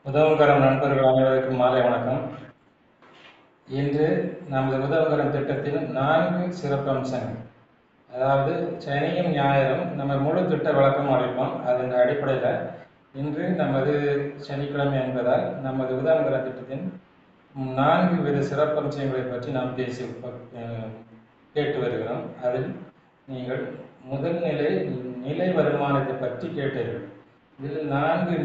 உதவுகரம் நண்பர்கள் அனைவருக்கும் மாலை வணக்கம். இன்று நமது உதவுகரம் திட்டத்தில் 4 சிறப்பம்சங்கள், அதாவது சனியும் ஞாயிறும் நம்ம முழு திட்ட விளக்கம் அளிப்போம். அதன் அடிப்படையில் இன்று நமது சனிக்கிழமை என்பதால் நமது உதவிகர திட்டத்தின் 4 வித சிறப்பம்சங்களை பற்றி நாம் பேசி கேட்டு வருகிறோம். அதில் நீங்கள் முதல் நிலை வருமானத்தை பற்றி கேட்டீர்கள். இதில் 4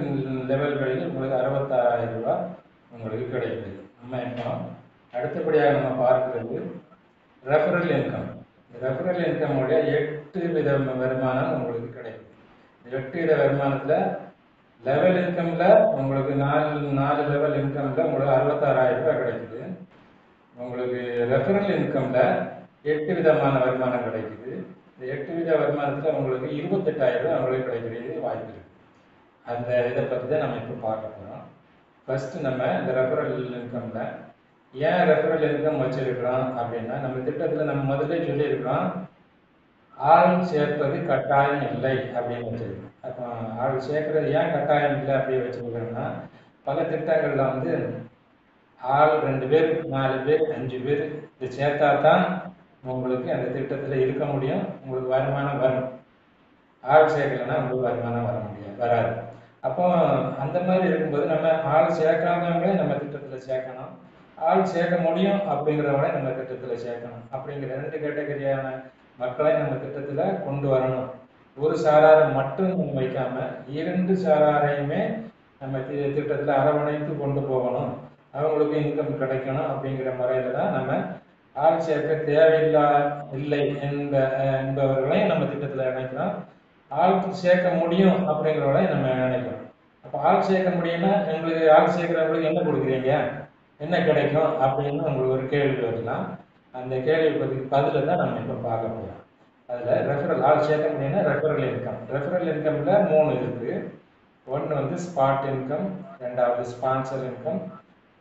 லெவல்களில் உங்களுக்கு 66,000 ரூபாய் உங்களுக்கு கிடைக்குது. நம்ம இப்போ அடுத்தபடியாக நம்ம பார்க்கிறது ரெஃபரல் இன்கம். ரெஃபரல் இன்கம் உடைய 8 வித வருமானம் உங்களுக்கு கிடைக்கும். 8 வித வருமானத்தில் லெவல் இன்கம்ல உங்களுக்கு 4 லெவல் இன்கம்ல உங்களுக்கு 66,000 ரூபாய் கிடைக்குது. உங்களுக்கு ரெஃபரல் இன்கம்ல 8 விதமான வருமானம் கிடைக்குது. இந்த 8 வித வருமானத்தில் உங்களுக்கு 28,000 ரூபாய் உங்களுக்கு கிடைக்கிறது வாய்ப்பு இருக்கு. அந்த இதை பற்றி தான் நம்ம இப்போ பார்க்க போகிறோம். ஃபர்ஸ்ட் நம்ம இந்த ரெஃபரல் இன்கம்ல ஏன் ரெஃபரல் இன்கம் வச்சிருக்கிறோம் அப்படின்னா, நம்ம திட்டத்தில் நம்ம முதல்ல சொல்லியிருக்கிறோம் ஆள் சேர்ப்பது கட்டாயம் இல்லை அப்படின்னு வச்சிருக்கோம். அப்போ ஆள் சேர்க்கறது ஏன் கட்டாயம் இல்லை அப்படி வச்சிருக்கோம்னா, பல திட்டங்கள்ல வந்து ஆள் 2 பேர் 4 பேர் 5 பேர் இது சேர்த்தா தான் உங்களுக்கு அந்த திட்டத்தில் இருக்க முடியும், உங்களுக்கு வருமானம் வரும். ஆள் சேர்க்கலைன்னா உங்களுக்கு வருமானம் வராது. அப்போ அந்த மாதிரி இருக்கும்போது நம்ம ஆள் சேர்க்காதவங்களே நம்ம திட்டத்தில் சேர்க்கணும், ஆள் சேர்க்க முடியும் அப்படிங்கிறவங்களே நம்ம திட்டத்தில் சேர்க்கணும். அப்படிங்கிற 2 கேட்டகரியான மக்களை நம்ம திட்டத்தில் கொண்டு வரணும். ஒரு சாராரை மட்டும் நம்ம வைக்காம 2 சாராரையுமே நம்ம திட்டத்தில் அரவணைத்து கொண்டு போகணும், அவங்களுக்கு இன்கம் கிடைக்கணும். அப்படிங்கிற முறையில் தான் நம்ம ஆள் சேர்க்க இல்லை என்பவர்களையும் நம்ம திட்டத்தில் இணைக்கிறோம், ஆளுக்கு சேர்க்க முடியும் அப்படிங்கிறவங்களையும் நம்ம நினைக்கிறோம். அப்போ ஆள் சேர்க்க முடியும்னா எங்களுக்கு ஆள் சேர்க்கிறவங்களுக்கு என்ன கொடுக்குறீங்க, என்ன கிடைக்கும் அப்படின்னு உங்களுக்கு ஒரு கேள்வி வரலாம். அந்த கேள்வி பற்றி பதில தான் நம்ம இப்போ பார்க்க போகிறோம். அதில் ரெஃபரல் ஆள் சேர்க்க முடியும்னா ரெஃபரல் இன்கம். ரெஃபரல் இன்கம்ல 3 இருக்குது. ஒன்று வந்து ஸ்பாட் இன்கம், 2வது ஸ்பான்சர் இன்கம்,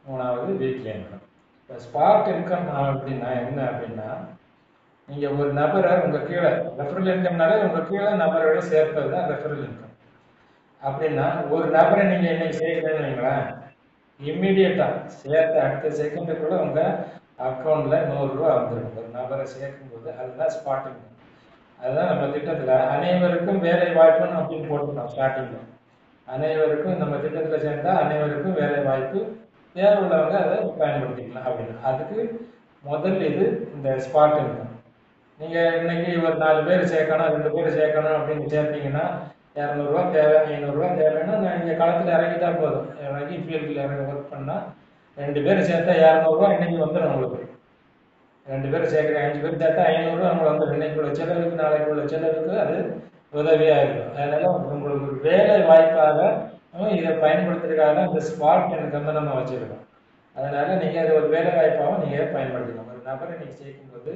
3வது வீக்லி இன்கம். இப்போ ஸ்பாட் இன்கம் அப்படின்னா என்ன அப்படின்னா, நீங்கள் ஒரு நபரை உங்கள் கீழே ரெஃபரல் இன்கம்னாலே உங்கள் கீழே நபரோட சேர்ப்பது தான் ரெஃபரல் இன்கம். அப்படின்னா ஒரு நபரை நீங்கள் இன்னைக்கு சேர்க்கணும்னு வைங்களேன், இம்மிடியட்டாக சேர்த்த அடுத்த செகண்டுக்குள்ள உங்கள் அக்கௌண்ட்டில் 100 ரூபா வந்துடும். ஒரு நபரை சேர்க்கும்போது அதுதான் ஸ்பாட் இன்கம். அதுதான் நம்ம திட்டத்தில் அனைவருக்கும் வேலை வாய்ப்புன்னு அப்படின்னு போட்டுருக்கோம். ஸ்டார்டிங்கில் அனைவருக்கும் நம்ம திட்டத்தில் சேர்ந்தால் அனைவருக்கும் வேலை வாய்ப்பு, தேவை உள்ளவங்க அதை பயன்படுத்திக்கலாம் அப்படின்னு. அதுக்கு முதல் இது இந்த ஸ்பாட் இன்கம். நீங்கள் இன்னைக்கு ஒரு 4 பேர் சேர்க்கணும், 2 பேர் சேர்க்கணும் அப்படின்னு சேர்த்தீங்கன்னா 200 ரூபா தேவை, 500 ரூபா தேவைன்னா நீங்கள் களத்தில் இறங்கிட்டா போதும். இறங்கி ஃபீல்டில் இறங்கி ஒர்க் பண்ணால் 2 பேர் சேர்த்தா 200 ரூபா இன்னைக்கு வந்துடும் உங்களுக்கு. 2 பேர் சேர்க்குற 5 பேர் சேர்த்தா 500 ரூபா நம்மளுக்கு வந்துடும். இன்னைக்குள்ள செலவுக்கு நாளைக்குள்ள செலவுக்கு அது உதவியாக இருக்கும். அதனால உங்களுக்கு ஒரு வேலை வாய்ப்பாக இதை பயன்படுத்துறதுக்காக தான் இந்த ஸ்பாட் இன்கம் நம்ம வச்சுருக்கோம். அதனால நீங்கள் அது ஒரு வேலை வாய்ப்பாகவும் நீங்கள் பயன்படுத்திக்கணும். ஒரு நபரை நீங்கள் சேர்க்கும்போது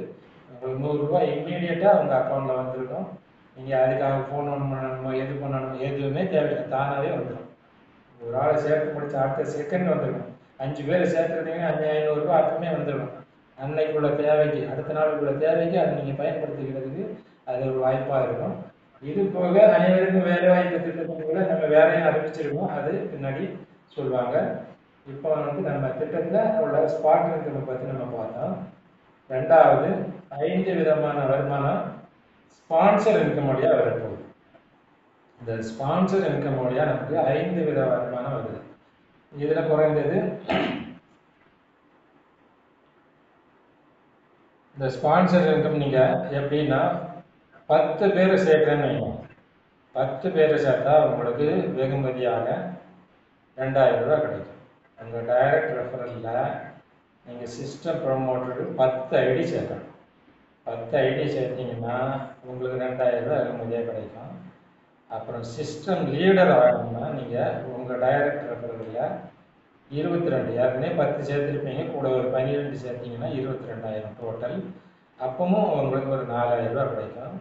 உங்களுக்கு 100 ரூபா இம்மீடியட்டாக உங்கள் அக்கௌண்ட்டில் வந்துருக்கும். நீங்கள் அதுக்காக ஃபோன் பண்ணணும், எது பண்ணணும், எதுவுமே தேவையில்லை, தானாகவே வந்துடும். ஒரு ஆளை சேர்த்து முடிச்ச அடுத்த செகண்ட் வந்துடும். 5 பேரை சேர்த்துக்கிட்டீங்கன்னா 500 ரூபா அப்பவுமே வந்துடும். அன்னைக்குள்ள தேவைக்கு, அடுத்த நாளுக்குள்ள தேவைக்கு அதை நீங்கள் பயன்படுத்திக்கிறதுக்கு அது ஒரு வாய்ப்பாக இருக்கும். இது போக அனைவருக்கும் வேலை வாய்ப்பு திட்டத்தின் கூட நம்ம வேலையும் அறிவிச்சிருக்கோம், அது பின்னாடி சொல்லுவாங்க. இப்போ வந்து நம்ம திட்டத்தில் உள்ள ஸ்பாட் இன்கம் பற்றி நம்ம பார்த்தோம். 2வது 5 விதமான வருமானம் ஸ்பான்சர் இன்கம் வழியாக வரப்போகுது. இந்த ஸ்பான்சர் இன்கம் வழியாக நமக்கு 5 வித வருமானம் வருது. இதில் குறைந்தது இந்த ஸ்பான்சர் இன்கம் நீங்கள் எப்படின்னா 10 பேரை சேர்க்கிறேன்னு வைங்க. 10 பேரை சேர்த்தா உங்களுக்கு வெகுமதியாக 2,000 ரூபா கிடைக்கும். உங்கள் டைரக்ட் ரெஃபரலில் நீங்கள் சிஸ்டம் ப்ரொமோட்டருக்கு 10 ஐடி சேர்க்கணும். 10 ஐடி சேர்த்தீங்கன்னா உங்களுக்கு 2,000 ரூபா வெகுமதியாக கிடைக்கும். அப்புறம் சிஸ்டம் லீடர் ஆகணும்னா நீங்கள் உங்கள் டைரக்ட் ரெஃபரலில் 22, ஏற்கனவே 10 சேர்த்துருப்பீங்க, கூட ஒரு 12 சேர்த்தீங்கன்னா 22,000 டோட்டல். அப்பவும் உங்களுக்கு ஒரு 4,000 ரூபா கிடைக்கும்.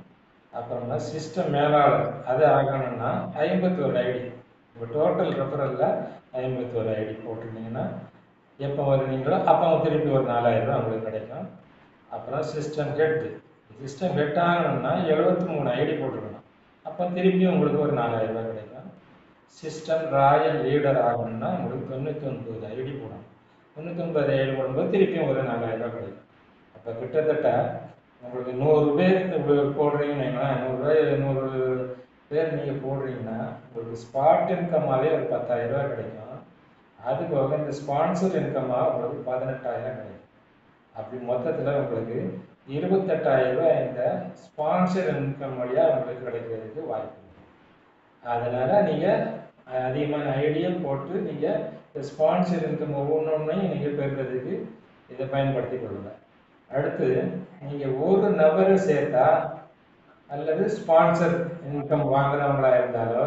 அப்புறமா சிஸ்டம் மேலாளர் அது ஆகணும்னா 51 ஐடி, உங்கள் டோட்டல் ரெஃபரலில் 51 ஐடி போட்டிருந்தீங்கன்னா எப்போ வருவீங்களோ அப்போ திருப்பி ஒரு 4,000 ரூபா உங்களுக்கு கிடைக்கும். அப்புறம் சிஸ்டம் ஹெட் ஆகணும்னா 73 ஐடி போட்டுருக்கணும், அப்போ திருப்பி உங்களுக்கு ஒரு 4,000 ரூபா கிடைக்கும். சிஸ்டம் ராயல் லீடர் ஆகணும்னா உங்களுக்கு 99 ஐடி போடணும். 99 ஐடி போடும்போது திருப்பியும் ஒரு 4,000 ரூபா கிடைக்கும். அப்போ கிட்டத்தட்ட உங்களுக்கு 100 பேர் போடுறீங்கன்னு வைங்களேன், 100 பேர் நீங்கள் போடுறீங்கன்னா உங்களுக்கு ஸ்பாட் இன்கம்மாகவே ஒரு 10,000 ரூபா கிடைக்கும். அது போக இந்த ஸ்பான்சர் இன்கம்மாக உங்களுக்கு 18,000 கிடைக்கும். அப்படி மொத்தத்தில் உங்களுக்கு 28,000 ரூபாய் இந்த ஸ்பான்சர் இன்கம் வழியாக உங்களுக்கு கிடைக்கிறதுக்கு வாய்ப்பு இருக்கு. அதனால் நீங்கள் அதிகமான ஐடியா போட்டு நீங்கள் இந்த ஸ்பான்சர் இன்கம் ஒவ்வொன்றையும் நீங்கள் பெறுறதுக்கு இதை பயன்படுத்தி கொள்ளுங்கள். அடுத்து நீங்கள் ஒரு நபரை சேர்த்தா அல்லது ஸ்பான்சர் இன்கம் வாங்குறவங்களா இருந்தாலோ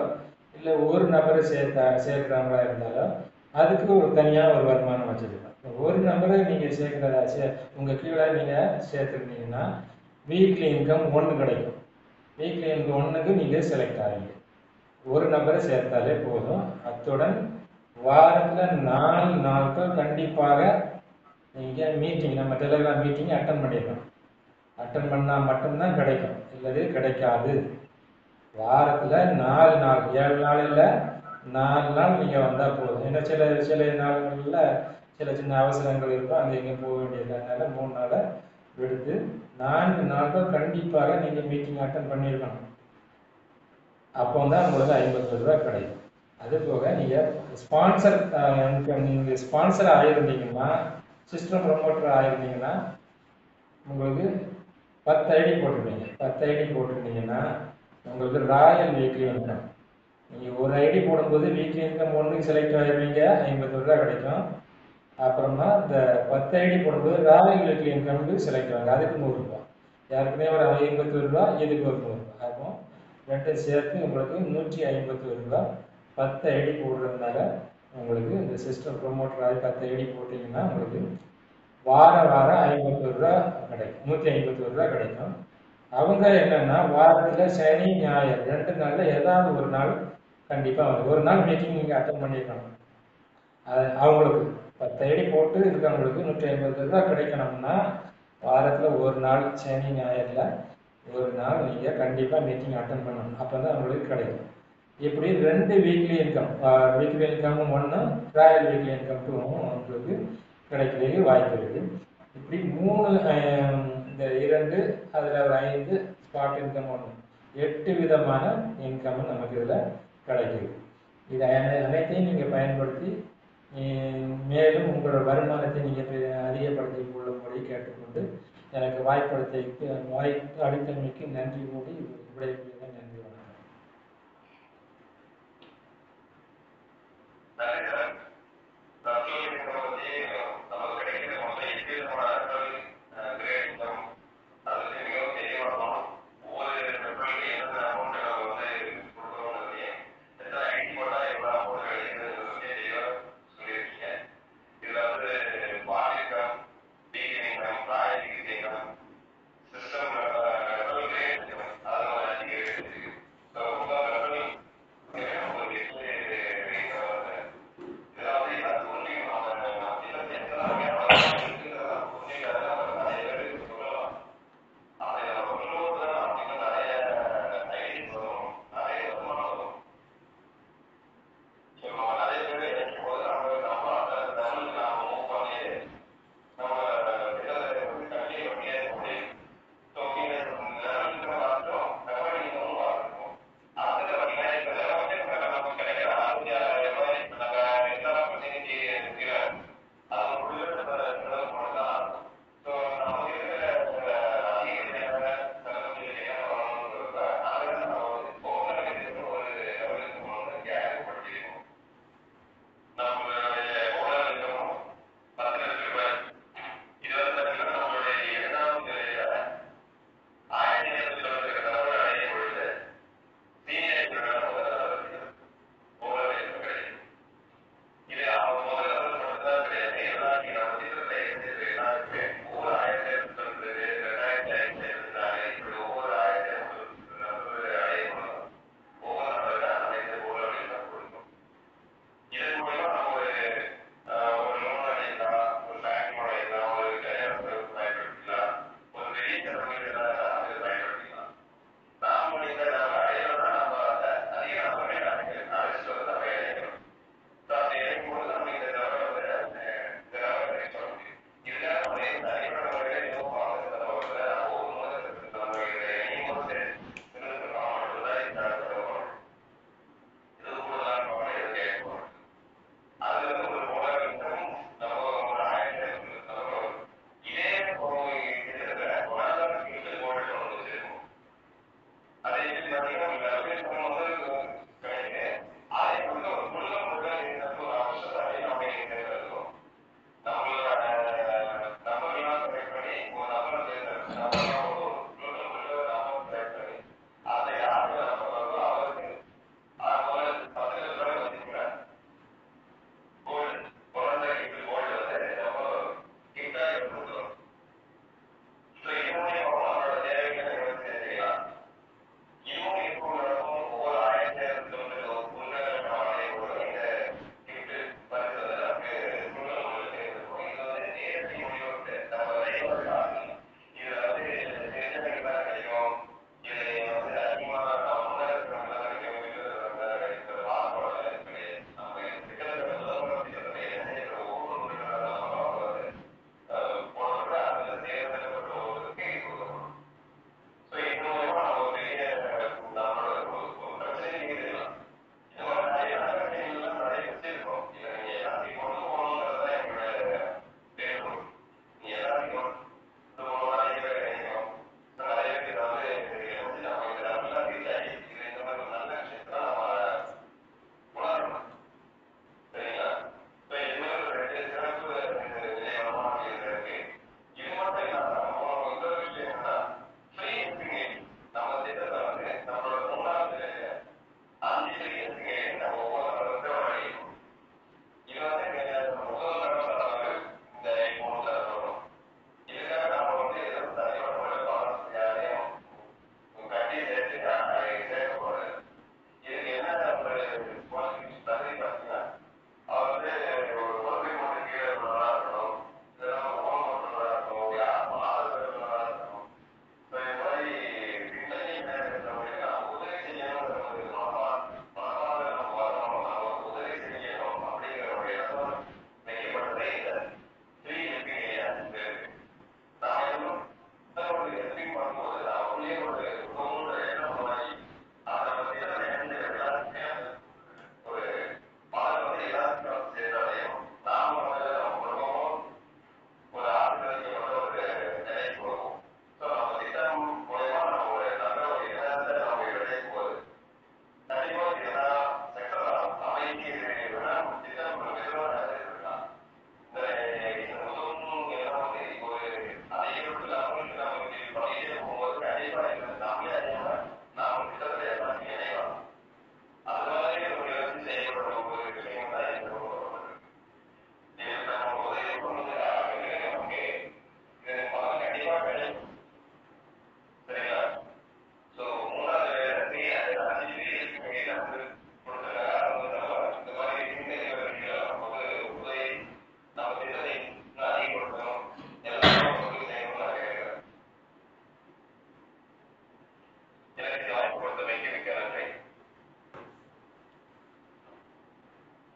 இல்லை ஒரு நபரை சேர்க்குறவங்களா இருந்தாலோ அதுக்கு ஒரு தனியாக ஒரு வருமானம் வச்சுருக்கோம். ஒரு நபரை நீங்கள் சேர்க்குறதா உங்கள் கீழே நீங்கள் சேர்த்துருந்தீங்கன்னா வீக்லி இன்கம் 1 கிடைக்கும். வீக்லி இன்கம் 1க்கு நீங்கள் செலக்ட் ஆவீங்க. ஒரு நபரை சேர்த்தாலே போதும். அத்துடன் வாரத்தில் 4 நாட்கள் கண்டிப்பாக நீங்கள் மீட்டிங், நம்ம டெலிகிராம் மீட்டிங் அட்டன் பண்ணியிருக்கணும். அட்டன் பண்ணால் மட்டும்தான் கிடைக்கும், இல்லது கிடைக்காது. வாரத்தில் 4 நாள், 7 நாள் இல்லை 4 நாள் நீங்கள் வந்தால் போதும். ஏன்னா சில நாள்களில் சின்ன சின்ன அவசரங்கள் இருக்கும், அங்கே இங்கே போக வேண்டியதுனால 3 நாளை எடுத்து 4 நாட்கள் கண்டிப்பாக நீங்கள் மீட்டிங் அட்டன் பண்ணியிருக்கணும். அப்போ தான் உங்களுக்கு 50 ரூபா கிடைக்கும். அது போக நீங்கள் ஸ்பான்சர் நீங்கள் ஸ்பான்சர் ஆகிருந்தீங்கன்னா, சிஸ்டம் ப்ரொமோட்டர் ஆகிருந்தீங்கன்னா உங்களுக்கு 10 ஐடி போட்டிருப்பீங்க. 10 ஐடி போட்டிருந்தீங்கன்னா உங்களுக்கு ராயல் வீக்லி இன்கம், நீங்கள் ஒரு ஐடி போடும்போது வீக்லி இன்கம் 1க்கு செலக்ட் ஆகிருவீங்க, 50 ரூபா கிடைக்கும். அப்புறமா இந்த 10 ஐடி போடும்போது ராயல் வீக்லி இன்கம்க்கு செலக்ட் ஆகுங்க, அதுக்கு 100 ரூபா. யாருக்குமே ஒரு 50 ரூபா, இதுக்கு ஒரு 100 ரூபா ஆகும். ரெண்டும் சேர்த்து உங்களுக்கு 151 ரூபா. 10 ஐடி போடுறதுனால உங்களுக்கு இந்த சிஸ்டம் ப்ரொமோட்டர் ஆகி 10 ஐடி போட்டிங்கன்னா உங்களுக்கு வாரம் 51 ரூபா கிடைக்கும், 151 ரூபா கிடைக்கும். அவங்க என்னன்னா வாரத்தில் சனி ஞாயிறு 2 நாளில் ஏதாவது ஒரு நாள் கண்டிப்பாக வந்து ஒரு நாள் மீட்டிங் நீங்கள் அட்டன் பண்ணியிருக்கணும். அது அவங்களுக்கு 10 ஐடி போட்டு இருக்கவங்களுக்கு 150 ரூபா கிடைக்கணும்னா வாரத்தில் ஒரு நாள் சனி ஞாயிறில் ஒரு நாள் நீங்கள் கண்டிப்பாக மீட்டிங் அட்டன் பண்ணணும். அப்போ தான் உங்களுக்கு கிடைக்கும். இப்படி 2 வீக்லி இன்கம், வீக்லி இன்கமும் 1, ராயல் வீக்லி இன்கம் 2 உங்களுக்கு கிடைக்கிறதுக்கு வாய்ப்பு இருக்குது. இப்படி 3 இந்த 2 அதில் ஒரு 5 ஸ்பாட் இன்கம் 1, 8 விதமான இன்கம் நமக்கு இதில் கிடைக்குது. இதை அனைத்தையும் நீங்கள் பயன்படுத்தி மேலும் உங்களோட வருமானத்தை நீங்கள் அதிகப்படுத்தி கொள்ளும்படி கேட்டுக்கொண்டு எனக்கு வாய்ப்பு அளித்தமைக்கு நன்றி கூடி விடைபெறுகிறேன். நன்றி, வணக்கம்.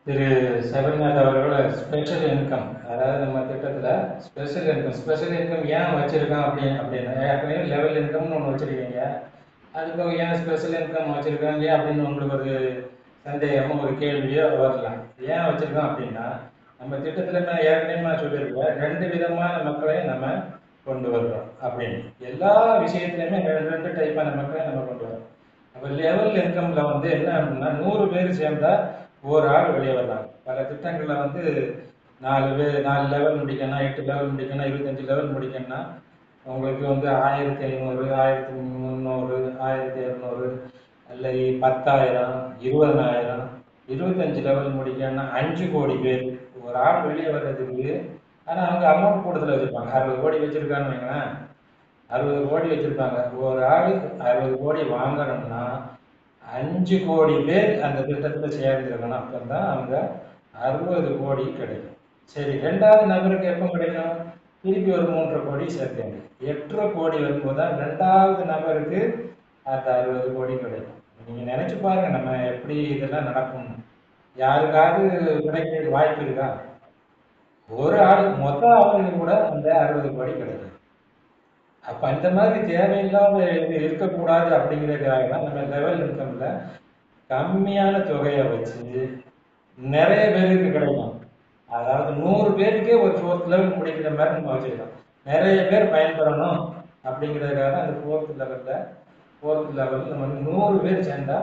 திரு சபரிநாத் அவர்கள் ஸ்பெஷல் இன்கம், அதாவது நம்ம திட்டத்தில் ஸ்பெஷல் இன்கம் ஏன் வச்சுருக்கோம் அப்படின்னா ஏற்கனவே லெவல் இன்கம்னு ஒன்று வச்சுருக்கீங்க, அதுக்கு ஏன் ஸ்பெஷல் இன்கம் வச்சுருக்காங்க அப்படின்னு உங்களுக்கு ஒரு சந்தேகமோ ஒரு கேள்வியோ வரலாம். ஏன் வச்சுருக்கோம் அப்படின்னா, நம்ம திட்டத்தில் நான் ஏற்கனவே சொல்லியிருக்கேன், 2 விதமான மக்களையும் நம்ம கொண்டு வருகிறோம் அப்படின்னு. எல்லா விஷயத்துலையுமே 2 டைப்பான மக்களை நம்ம கொண்டு வரோம். அப்போ லெவல் இன்கம்ல வந்து என்ன அப்படின்னா 100 பேர் சேர்ந்தா ஒரு ஆள் வெளியே வர்றாங்க. பல திட்டங்களில் வந்து 4 லெவல் முடிக்கணும், 8 லெவல் முடிக்கணும், 25 லெவல் முடிக்கணும்னா உங்களுக்கு வந்து 1500, 1300, 1200 அல்லது 10,000, 20,000, 25 லெவல் முடிக்கணும்னா 5 கோடி பேர் ஒரு ஆள் வெளியே வர்றதுக்கு. ஆனால் அவங்க அமௌண்ட் கூடுதல் வச்சுருப்பாங்க. 60 கோடி வச்சுருக்கான்னு வைங்களேன், 60 கோடி வச்சுருப்பாங்க. ஒரு ஆள் 60 கோடி வாங்கணும்னா 5 கோடி பேர் அந்த திட்டத்தில் சேர்ந்துருக்கணும். அப்போ தான் அவங்க 60 கோடி கிடைக்கும். சரி, 2வது நபருக்கு எப்போ கிடைக்கும்? திருப்பி ஒரு 3.5 கோடி சேர்த்துங்க. 8.5 கோடி வரும்போது தான் 2வது நபருக்கு அந்த 60 கோடி கிடைக்கும். நீங்கள் நினச்சி பாருங்க, நம்ம எப்படி இதெல்லாம் நடக்கும். யாருக்காவது கிடைக்கிறதுக்கு வாய்ப்பு இருக்கா? ஒரு ஆள் மொத்த ஆளுங்க கூட அந்த 60 கோடி கிடைக்கும். அப்போ அந்த மாதிரி தேவையில்லாத இது இருக்கக்கூடாது அப்படிங்கிறதுக்காக தான் நம்ம லெவல் இன்கம்ல கம்மியான தொகையை வச்சு நிறைய பேருக்கு கிடைக்கும். அதாவது 100 பேருக்கே ஒரு 4th லெவல் முடிக்கிற மாதிரி நம்ம வச்சுருக்கோம். நிறைய பேர் பயன்பெறணும் அப்படிங்கிறதுக்காக அந்த 4th லெவல் நம்ம வந்து 100 பேர் சேர்ந்தா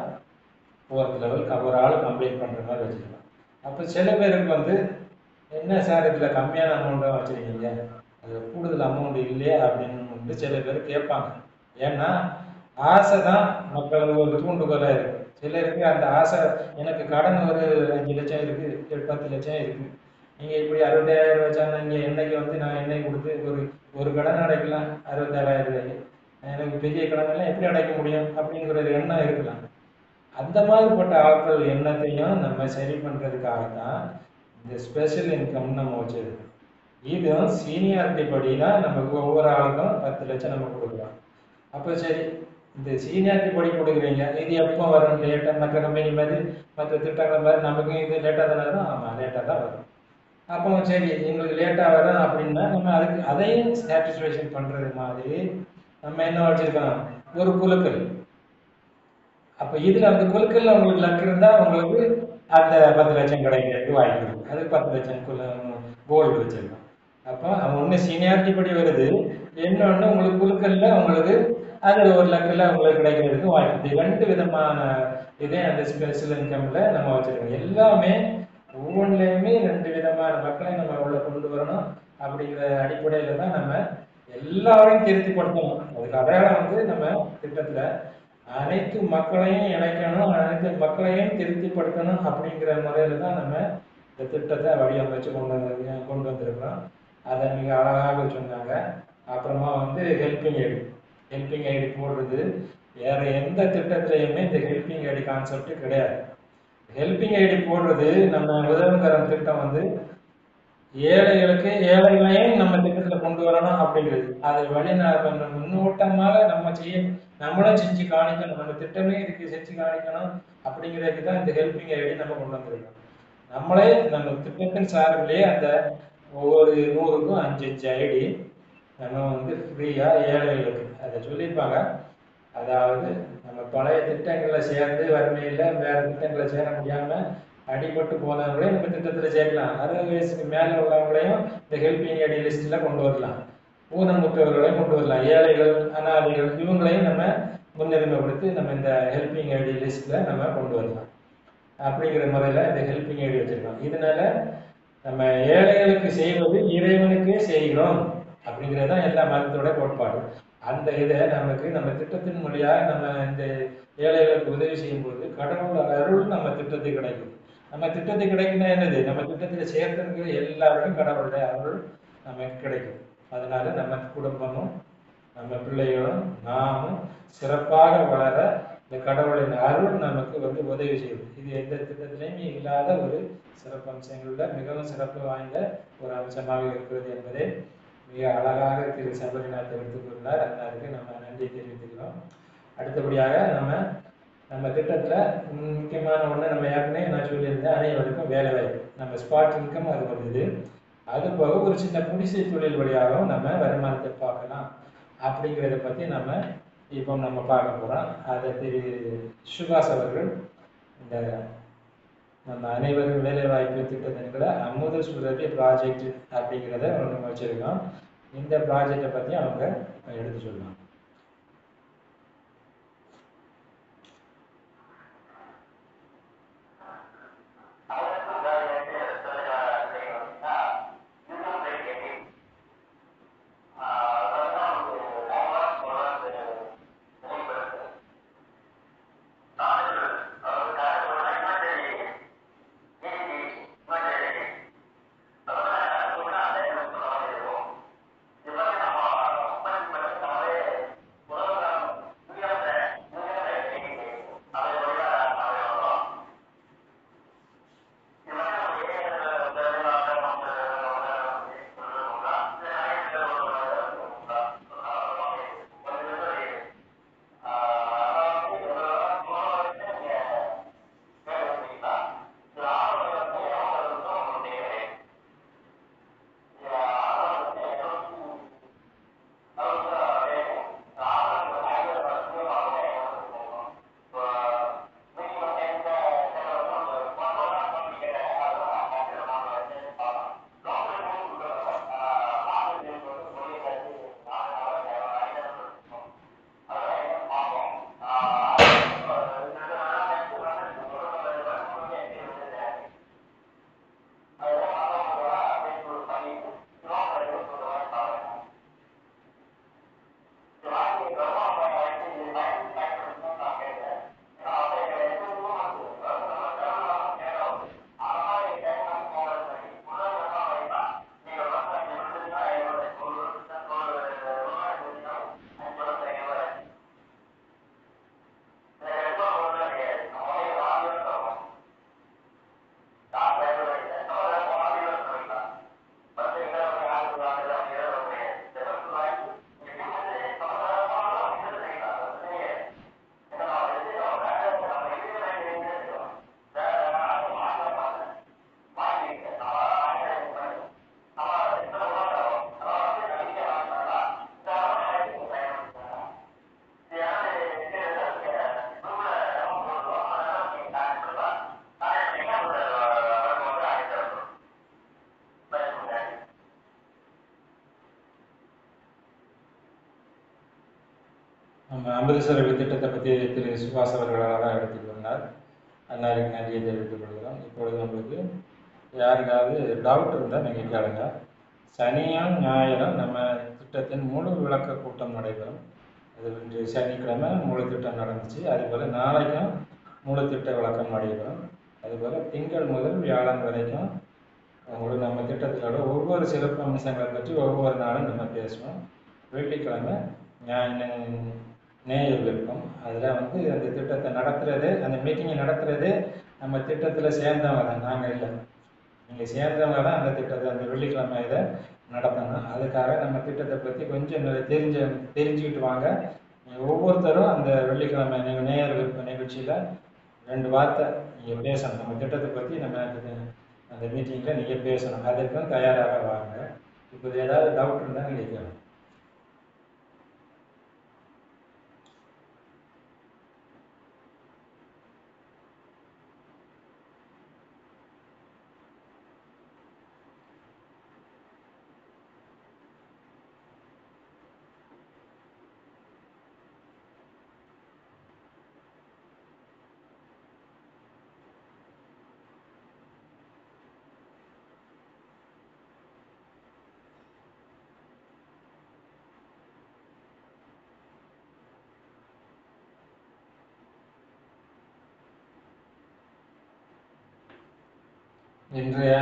4th லெவல் ஒரு ஆள் கம்ப்ளீட் பண்ணுற மாதிரி வச்சுருக்கோம். அப்போ சில பேருக்கு வந்து என்ன சார் இதில் கம்மியான அமௌண்ட்டாக வச்சுருக்கீங்க, அது கூடுதல் அமௌண்ட் இல்லையே அப்படின்னு வந்து சில பேர் கேட்பாங்க. ஏன்னா ஆசை தான் மக்களுக்கு ஒரு தூண்டுகோலாக இருக்குது. சிலருக்கு அந்த ஆசை, எனக்கு கடன் ஒரு 5 லட்சம் இருக்குது, 10 லட்சம் இருக்குது, நீங்கள் இப்படி 60,000 வச்சாங்கன்னா இங்கே என்னைக்கு வந்து நான் என்னைக்கு கொடுத்து ஒரு கடன் அடைக்கலாம் 67,000 ரூபாய்க்கு, எனக்கு பெரிய கடனெல்லாம் எப்படி அடைக்க முடியும் அப்படிங்கிற ஒரு எண்ணம் இருக்கலாம். அந்த மாதிரிப்பட்ட ஆட்கள் எண்ணத்தையும் நம்ம சரி பண்ணுறதுக்காக தான் இந்த ஸ்பெஷல் இன்கம் நம்ம வச்சுருக்கோம். இதுவும் சீனியாரிட்டி படி தான் நமக்கு ஒவ்வொரு ஆளுக்கும் 10 லட்சம் நம்ம கொடுக்குறோம். அப்போ சரி, இந்த சீனியாரிட்டி படி கொடுக்குறீங்க, இது எப்போ வரும்? லேட்டாக மற்ற கம்பெனி மாதிரி மற்ற திட்டங்கள் மாதிரி நமக்கு இது லேட்டாக தானே வரும்? ஆமாம், லேட்டாக தான் வரும். அப்போ சரி, எங்களுக்கு லேட்டாக வரும் அப்படின்னா நம்ம அதையும் சாட்டிஸ்ஃபேக்ஷன் பண்ணுறது மாதிரி நம்ம என்ன வச்சுருக்கோம்? ஒரு குழுக்கள். அப்போ இதில் அந்த குழுக்களில் உங்களுக்கு லக் இருந்தால் உங்களுக்கு அந்த 10 லட்சம் கிடைக்கிறதுக்கு வாய்ப்பு இருக்குது. அதுக்கு 10 லட்சம் கோல்டு வச்சுருக்கோம். அப்போ அவங்க ஒன்று சீனியாரிட்டி படி வருது, இன்னொன்று உங்களுக்கு குழுக்களில் உங்களுக்கு அது ஒரு லக்கில் உங்களுக்கு கிடைக்கிறதுக்கு வாய்ப்பு. 2 விதமான இதே அந்த ஸ்பெஷல் இன்கம்ல நம்ம வச்சுருக்கோம். எல்லாமே ஒவ்வொன்றுலையுமே 2 விதமான மக்களை நம்ம உள்ள கொண்டு வரணும் அப்படிங்கிற அடிப்படையில் தான் நம்ம எல்லாரையும் திருப்திப்படுத்தணும். அதுக்கு அடையாளம் வந்து நம்ம திட்டத்தில் அனைத்து மக்களையும் இணைக்கணும், அனைத்து மக்களையும் திருப்திப்படுத்தணும் அப்படிங்கிற முறையில் தான் நம்ம இந்த திட்டத்தை வடிவமைச்சு கொண்டு வந்திருக்கிறோம். அதை மிக அழகாக சொன்னாங்க. அப்புறமா வந்து ஹெல்பிங் ஐடி போடுறது வேற எந்த திட்டத்திலையுமே இந்த ஹெல்பிங் ஐடி கான்செப்ட் கிடையாது. ஹெல்பிங் ஐடி போடுறது நம்ம உதவிகரம் திட்டம் வந்து ஏழைகளையும் நம்ம திட்டத்தில் கொண்டு வரணும் அப்படிங்கிறது. அதை முன்னோட்டமாக நம்மளும் செஞ்சு காணிக்கணும், நம்ம திட்டமே இதுக்கு செஞ்சு காணிக்கணும் அப்படிங்கிறதுக்கு தான் இந்த ஹெல்பிங் ஐடி நம்ம கொண்டு வந்திருக்கோம். நம்மளே நம்ம திட்டத்தின் சார்பிலே அந்த ஒவ்வொரு 100க்கும் 5 ஐடி நம்ம வந்து ஃப்ரீயாக ஏழைகளுக்கு அதை சொல்லியிருப்பாங்க. அதாவது நம்ம பழைய திட்டங்களில் சேர்ந்து வறுமையில் வேறு திட்டங்களை சேர முடியாமல் அடிபட்டு போனவங்களையும் நம்ம திட்டத்தில் சேர்க்கலாம். 60 வயசுக்கு மேலே உள்ளவங்களையும் இந்த ஹெல்பிங் ஐடி லிஸ்ட்டில் கொண்டு வரலாம். ஊனமுற்றவர்களையும் கொண்டு வரலாம். ஏழைகள், அனாதைகள், இவங்களையும் நம்ம முன்னுரிமை கொடுத்து நம்ம இந்த ஹெல்பிங் ஐடி லிஸ்ட்டில் நம்ம கொண்டு வரலாம். அப்படிங்கிற முறையில் இந்த ஹெல்பிங் ஐடி வச்சுருக்கோம். இதனால நம்ம ஏழைகளுக்கு செய்வது இறைவனுக்கே செய்கிறோம் அப்படிங்கிறது தான் எல்லா மதத்தோட கோட்பாடு. அந்த இதை நம்ம திட்டத்தின் மூலியாக நம்ம இந்த ஏழைகளுக்கு உதவி செய்யும்போது கடவுள் அருள் நம்ம திட்டத்துக்கு கிடைக்கும். நம்ம திட்டத்துக்கு கிடைக்குன்னா என்னது? நம்ம திட்டத்தில் சேர்த்துங்கிற எல்லாருக்கும் கடவுளுடைய அருள் நமக்கு கிடைக்கும். அதனால நம்ம குடும்பமும் நம்ம பிள்ளைகளும் நாமும் சிறப்பாக வளர இந்த கடவுளின் அருள் நமக்கு வந்து உதவி செய்யுது. இது எந்த திட்டத்திலையுமே இல்லாத ஒரு சிறப்பு அம்சங்களில் மிகவும் சிறப்பு வாய்ந்த ஒரு அம்சமாக இருக்கிறது என்பதை மிக அழகாக திரு சபரிநாத் எடுத்துக்கொண்டார். அதற்கு நம்ம நன்றி தெரிவித்துக்கிறோம். அடுத்தபடியாக நம்ம நம்ம திட்டத்தில் முக்கியமான ஒன்று நம்ம ஏற்கனவே நான் சொல்லியிருந்தேன், அனைவருக்கும் வேலை வாய்ப்பு. நம்ம ஸ்பாட் இன்கம் அது ஒரு இது. அது போக ஒரு சின்ன குடிசை தொழில் வழியாகவும் நம்ம வருமானத்தை பார்க்கலாம் அப்படிங்கிறத பற்றி இப்போ நம்ம பார்க்க போகிறோம். அதை திரு சுபாஷ் அவர்கள் இந்த நம்ம அனைவரும் வேலை வாய்ப்பு திட்டத்தின்களை அமுத சுரபி ப்ராஜெக்ட் அப்படிங்கிறத ஒன்று வச்சுருக்கோம். இந்த ப்ராஜெக்டை பற்றி அவங்க எடுத்து சொல்லலாம். நம்ம அமிர்தசர திட்டத்தை பற்றி திரு சுபாஷ் அவர்களாக எடுத்துட்டு வந்தார். அன்னாருக்கு நன்றியை தெரிவித்துக் கொள்கிறோம். இப்பொழுது நம்மளுக்கு யாருக்காவது டவுட் இருந்தால் நீங்கள் கேளுங்க. சனியும் ஞாயிறும் நம்ம திட்டத்தின் முழு விளக்க கூட்டம் நடைபெறும். அது இன்று சனிக்கிழமை முழு திட்டம் நடந்துச்சு. அதுபோல் நாளைக்கும் முழு திட்ட விளக்கம் நடைபெறும். அதுபோல் திங்கள் முதல் வியாழன் வரைக்கும் நம்ம திட்டத்திலோட ஒவ்வொரு சிறப்பு அம்சங்களை பற்றி ஒவ்வொரு நாளும் நம்ம பேசுவோம். வெள்ளிக்கிழமை நேயர் விருப்பம். அதில் அந்த திட்டத்தை நடத்துறது, அந்த மீட்டிங்கை நடத்துறது நம்ம திட்டத்தில் சேர்ந்தவங்க தான், நாங்கள் இல்லை. நீங்கள் சேர்ந்தவங்க தான் அந்த திட்டத்தை அந்த வெள்ளிக்கிழமை இதை நடத்தணும். அதுக்காக நம்ம திட்டத்தை பற்றி கொஞ்சம் தெரிஞ்சுக்கிட்டு வாங்க. ஒவ்வொருத்தரும் அந்த வெள்ளிக்கிழமை நீங்கள் நேயர் விருப்ப நிகழ்ச்சியில் 2 வார்த்தை நீங்கள் பேசணும். நம்ம திட்டத்தை பற்றி நம்ம அந்த மீட்டிங்கில் நீங்கள் பேசணும். அதுக்கும் தயாராக வாங்க. இப்போ ஏதாவது டவுட் இருந்தால் நீங்கள் கேட்கணும். இன்றைய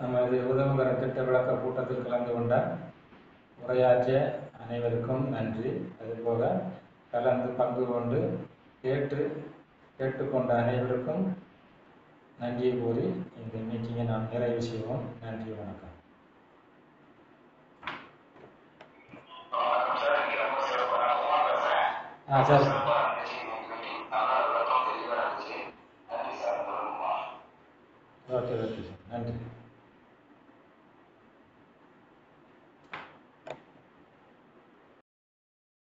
நமது உதவுகர திட்ட விளக்க கூட்டத்தில் கலந்து கொண்ட உரையாற்றிய அனைவருக்கும் நன்றி. அதுபோக கலந்து பங்கு கொண்டு கேட்டுக்கொண்ட அனைவருக்கும் நன்றியை கூறி இந்த மீட்டிங்கை நாம் நிறைவு செய்வோம். நன்றி, வணக்கம். சரி.